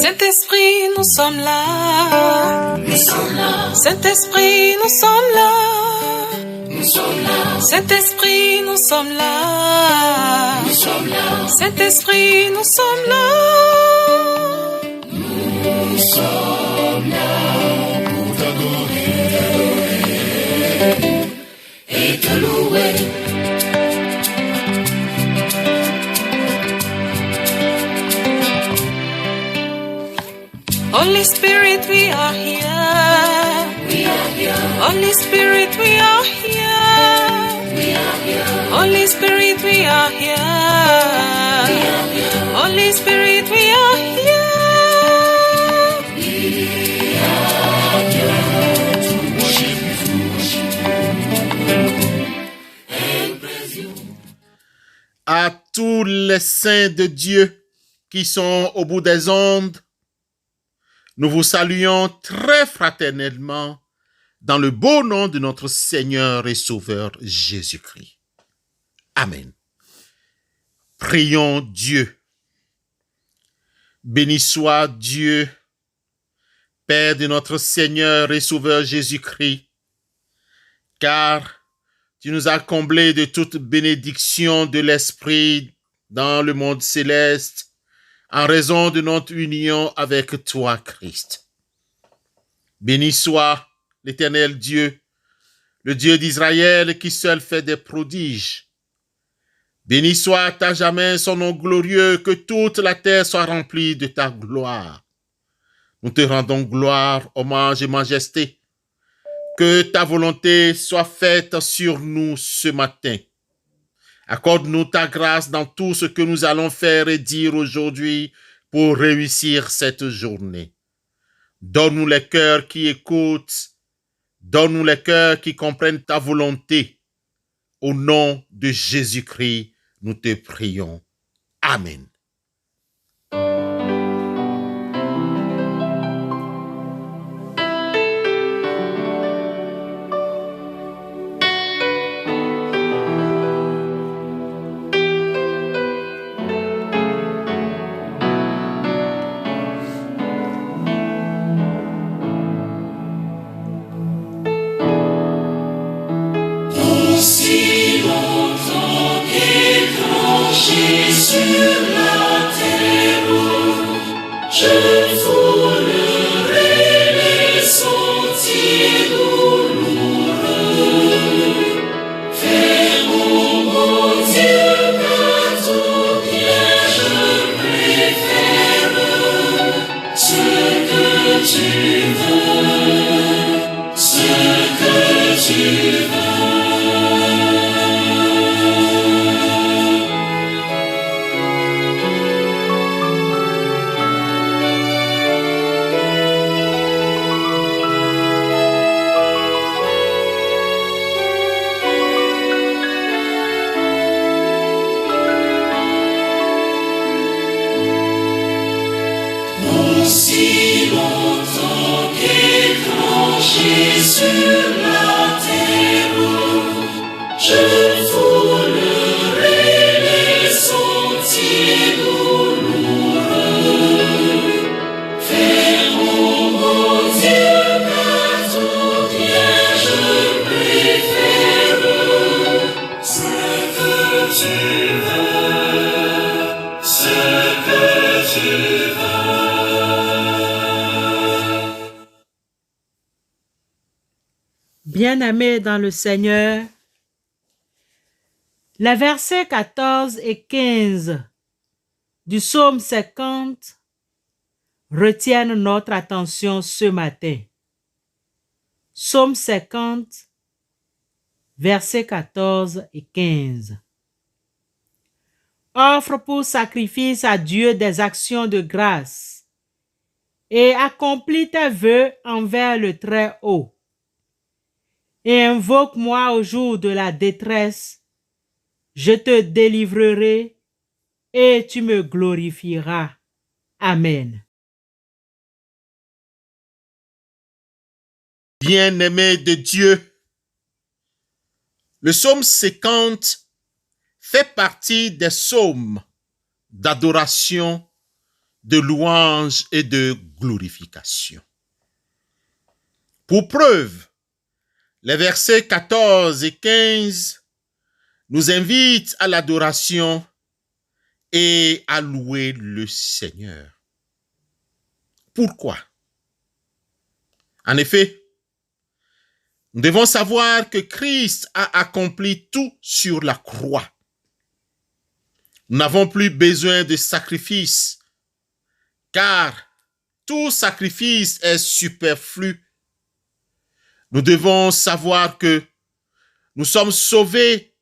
Saint-Esprit, nous sommes là. Nous sommes là. Saint-Esprit, nous sommes là. Nous sommes là. Saint-Esprit, nous sommes là. Nous sommes là. Saint-Esprit, nous sommes là. Nous sommes là pour t'adorer et te louer. Holy Spirit, we are here. We are here. Holy Spirit, we are here. We are here. Holy Spirit, we are here. We are here. Holy Spirit, we are here. We are here to worship you and praise you. À tous les saints de Dieu qui sont au bout des ondes, nous vous saluons très fraternellement dans le beau nom de notre Seigneur et Sauveur Jésus-Christ. Amen. Prions Dieu. Béni soit Dieu, Père de notre Seigneur et Sauveur Jésus-Christ, car tu nous as comblés de toute bénédiction de l'Esprit dans le monde céleste, en raison de notre union avec toi, Christ. Béni soit l'Éternel Dieu, le Dieu d'Israël qui seul fait des prodiges. Béni soit à jamais son nom glorieux, que toute la terre soit remplie de ta gloire. Nous te rendons gloire, hommage et majesté. Que ta volonté soit faite sur nous ce matin. Accorde-nous ta grâce dans tout ce que nous allons faire et dire aujourd'hui pour réussir cette journée. Donne-nous les cœurs qui écoutent. Donne-nous les cœurs qui comprennent ta volonté. Au nom de Jésus-Christ, nous te prions. Amen. Aussi longtemps qu'écranché sur la terre, je foulerai les sentiers douloureux. Fais, mon Dieu, qu'à tout bien je préfère ce que tu veux, ce que tu veux. Aussi longtemps qu'écranché sur la terre, je foulerai les sentiers douloureux. Fais, mon Dieu, qu'à tout bien je préfère ce que tu veux, ce que tu veux. Bien-aimés dans le Seigneur, les versets 14 et 15 du psaume 50 retiennent notre attention ce matin. Psaume 50, versets 14 et 15. Offre pour sacrifice à Dieu des actions de grâce et accomplis tes vœux envers le Très-Haut. Et invoque-moi au jour de la détresse, je te délivrerai et tu me glorifieras. Amen. Bien-aimés de Dieu, le psaume 50 fait partie des psaumes d'adoration de louange et de glorification. Pour preuve, les versets 14 et 15 nous invitent à l'adoration et à louer le Seigneur. Pourquoi? En effet, nous devons savoir que Christ a accompli tout sur la croix. Nous n'avons plus besoin de sacrifice, car tout sacrifice est superflu. Nous devons savoir que nous sommes sauvés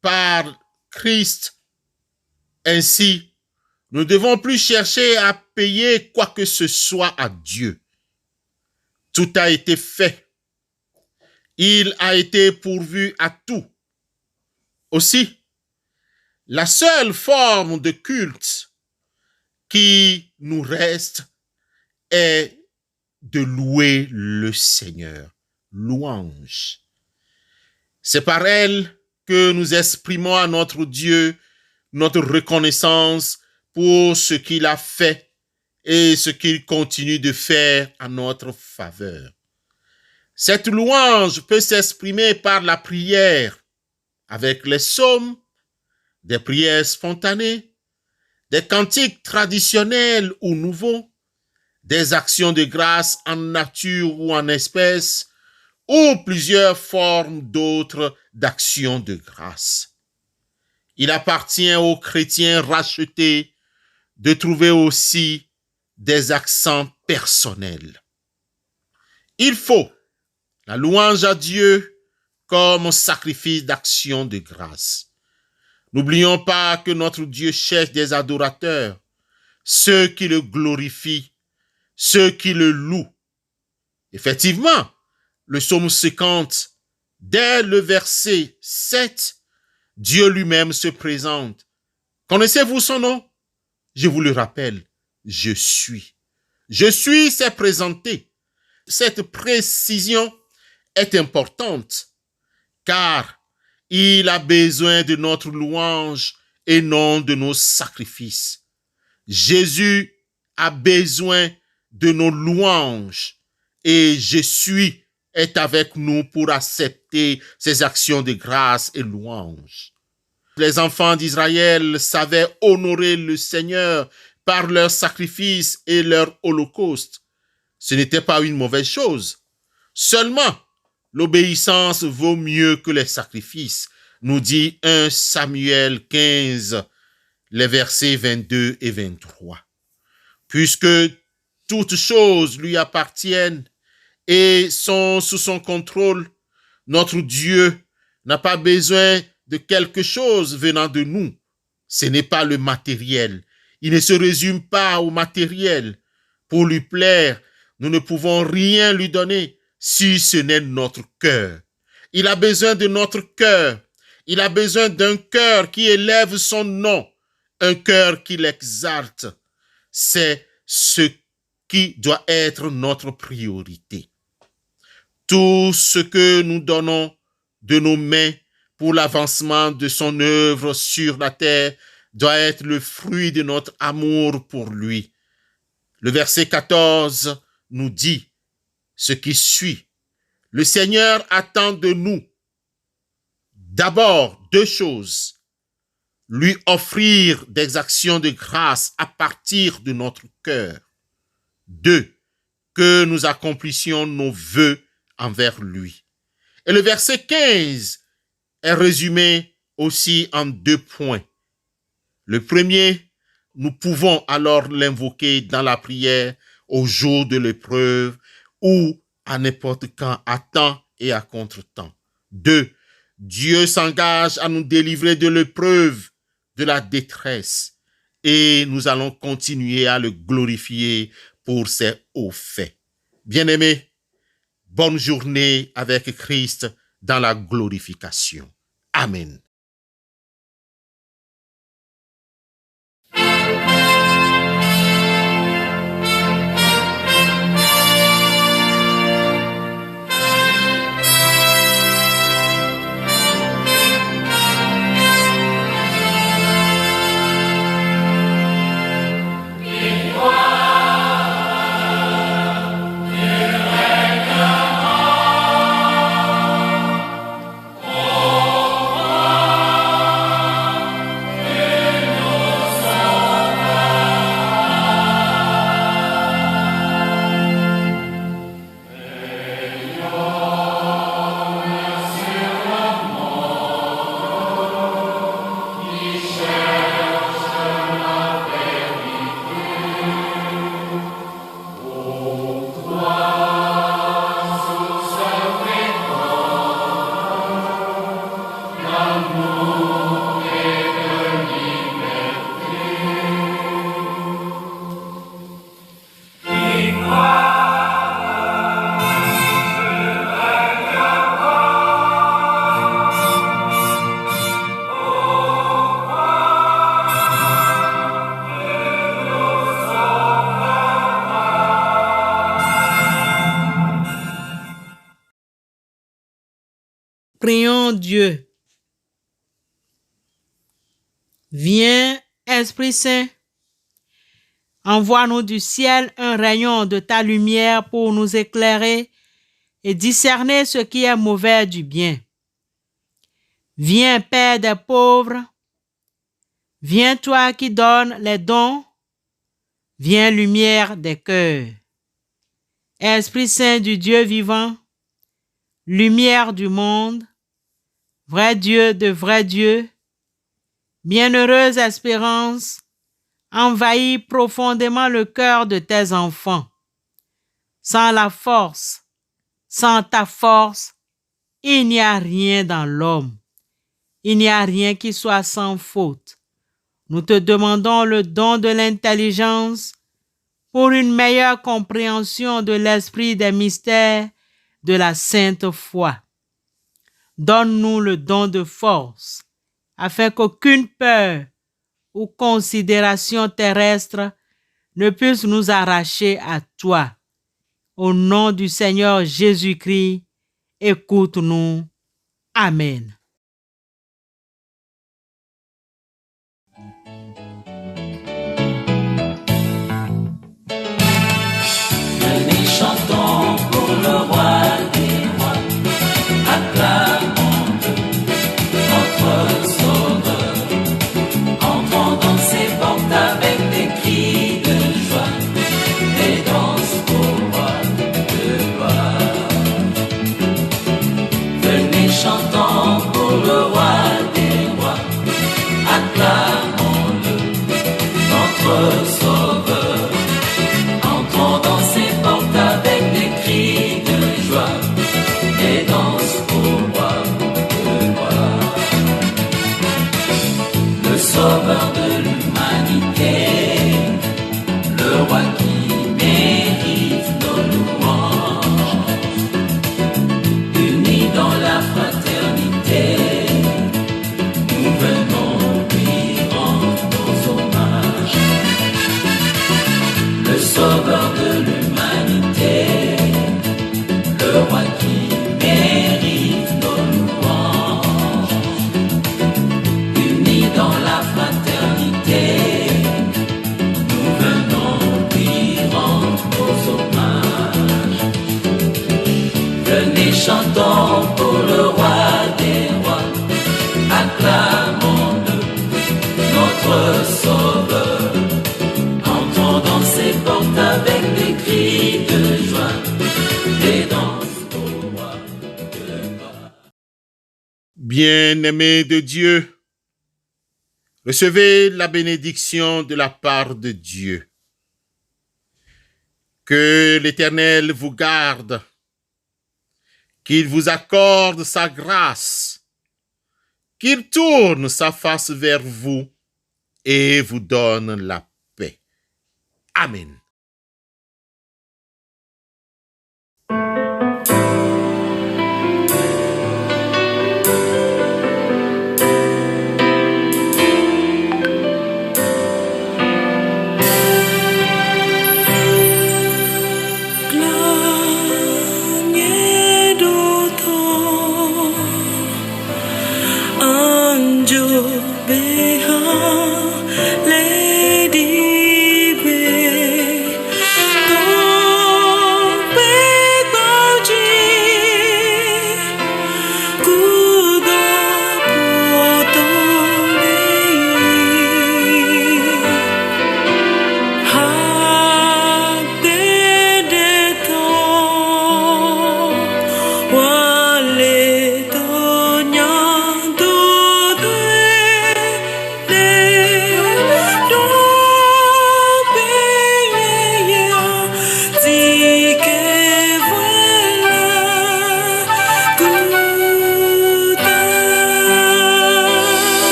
par Christ. Ainsi, nous ne devons plus chercher à payer quoi que ce soit à Dieu. Tout a été fait. Il a été pourvu à tout. Aussi, la seule forme de culte qui nous reste est de louer le Seigneur. Louange. C'est par elle que nous exprimons à notre Dieu notre reconnaissance pour ce qu'il a fait et ce qu'il continue de faire en notre faveur. Cette louange peut s'exprimer par la prière, avec les psaumes, des prières spontanées, des cantiques traditionnels ou nouveaux, des actions de grâce en nature ou en espèces, ou plusieurs formes d'autres d'actions de grâce. Il appartient aux chrétiens rachetés de trouver aussi des accents personnels. Il faut la louange à Dieu comme sacrifice d'action de grâce. N'oublions pas que notre Dieu cherche des adorateurs, ceux qui le glorifient, ceux qui le louent. Effectivement, le psaume 50, dès le verset 7, Dieu lui-même se présente. Connaissez-vous son nom? Je vous le rappelle, je suis. Je suis s'est présenté. Cette précision est importante, car il a besoin de notre louange et non de nos sacrifices. Jésus a besoin de nos louanges et je suis est avec nous pour accepter ses actions de grâce et louange. Les enfants d'Israël savaient honorer le Seigneur par leurs sacrifices et leur holocauste. Ce n'était pas une mauvaise chose. Seulement, l'obéissance vaut mieux que les sacrifices, nous dit 1 Samuel 15, les versets 22 et 23. Puisque toutes choses lui appartiennent et sont sous son contrôle, notre Dieu n'a pas besoin de quelque chose venant de nous. Ce n'est pas le matériel. Il ne se résume pas au matériel. Pour lui plaire, nous ne pouvons rien lui donner si ce n'est notre cœur. Il a besoin de notre cœur. Il a besoin d'un cœur qui élève son nom, un cœur qui l'exalte. C'est ce qui doit être notre priorité. Tout ce que nous donnons de nos mains pour l'avancement de son œuvre sur la terre doit être le fruit de notre amour pour lui. Le verset 14 nous dit ce qui suit. Le Seigneur attend de nous d'abord 2 choses. Lui offrir des actions de grâce à partir de notre cœur. 2, que nous accomplissions nos vœux envers lui. Et le verset 15 est résumé aussi en 2 points. Le premier, nous pouvons alors l'invoquer dans la prière au jour de l'épreuve ou à n'importe quand, à temps et à contre-temps. 2, Dieu s'engage à nous délivrer de l'épreuve, de la détresse, et nous allons continuer à le glorifier pour ses hauts faits. Bien-aimés, bonne journée avec Christ dans la glorification. Amen. prions Dieu. Viens, Esprit Saint, envoie-nous du ciel un rayon de ta lumière pour nous éclairer et discerner ce qui est mauvais du bien. Viens, Père des pauvres, viens toi qui donnes les dons, viens lumière des cœurs. Esprit Saint du Dieu vivant, lumière du monde, vrai Dieu de vrai Dieu, bienheureuse espérance, envahis profondément le cœur de tes enfants. Sans ta force, il n'y a rien dans l'homme. Il n'y a rien qui soit sans faute. Nous te demandons le don de l'intelligence pour une meilleure compréhension de l'esprit des mystères de la sainte foi. Donne-nous le don de force, afin qu'aucune peur ou considération terrestre ne puisse nous arracher à toi. Au nom du Seigneur Jésus-Christ, écoute-nous. Amen. Venez chantons pour le roi des rois, acclamons-le, notre sauveur. Entrons dans ses portes avec des cris de joie, et danse au roi de gloire. Venez chantons pour le roi des rois, acclamons-le, notre sauveur. Entrons dans ses portes avec des cris de joie et danse au roi de gloire. Le sauveur de l'humanité, le roi qui mérite nos louanges, unis dans la fraternité, nous venons lui rendre nos hommages. Le sauveur de l'humanité, le roi qui mérite nos louanges, unis dans la fraternité, nous venons lui rendre nos hommages. Venez chantons pour le roi des rois, acclamons-le, notre sauveur. Entrons dans ses portes avec des cris de joie et danse au roi de gloire. Bien-aimés de Dieu, recevez la bénédiction de la part de Dieu. Que l'Éternel vous garde, qu'il vous accorde sa grâce, qu'il tourne sa face vers vous et vous donne la paix. Amen.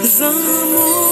Zamo